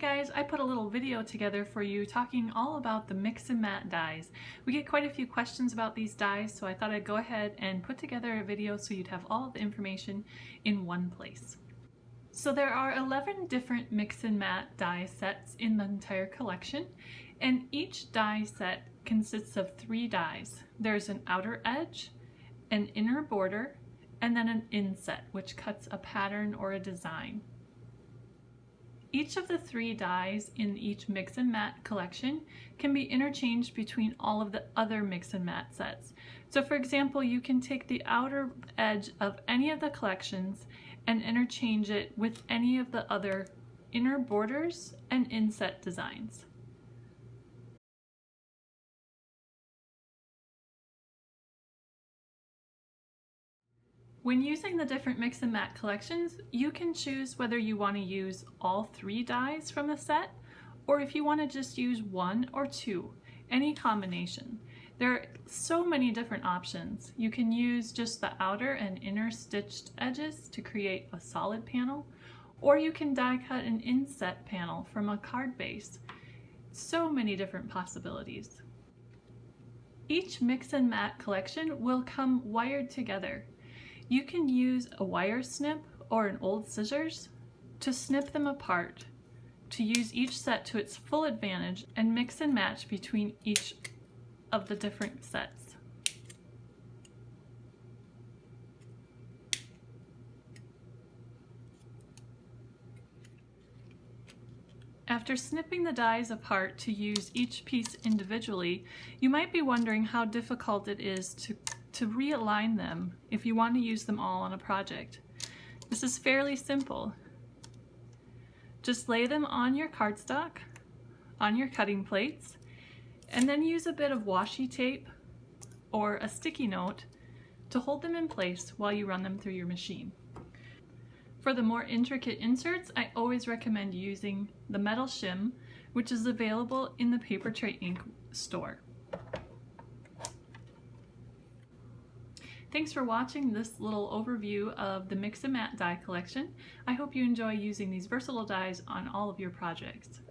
guys, I put a little video together for you talking all about the mix and mat dies. We get quite a few questions about these dies, so I thought I'd go ahead and put together a video so you'd have all of the information in one place. So there are 11 different mix and mat die sets in the entire collection, and each die set consists of 3 dies. There's an outer edge, an inner border, and then an inset, which cuts a pattern or a design. Each of the 3 dies in each mix and mat collection can be interchanged between all of the other mix and mat sets. So for example, you can take the outer edge of any of the collections and interchange it with any of the other inner borders and inset designs. When using the different mix and mat collections, you can choose whether you want to use all 3 dies from the set, or if you want to just use 1 or 2, any combination. There are so many different options. You can use just the outer and inner stitched edges to create a solid panel, or you can die cut an inset panel from a card base. So many different possibilities. Each mix and mat collection will come wired together. You can use a wire snip or an old scissors to snip them apart, to use each set to its full advantage and mix and match between each of the different sets. After snipping the dies apart to use each piece individually, you might be wondering how difficult it is to realign them if you want to use them all on a project. This is fairly simple. Just lay them on your cardstock, on your cutting plates, and then use a bit of washi tape or a sticky note to hold them in place while you run them through your machine. For the more intricate inserts, I always recommend using the metal shim, which is available in the Papertrey Ink store. Thanks for watching this little overview of the mix and mat die collection. I hope you enjoy using these versatile dies on all of your projects.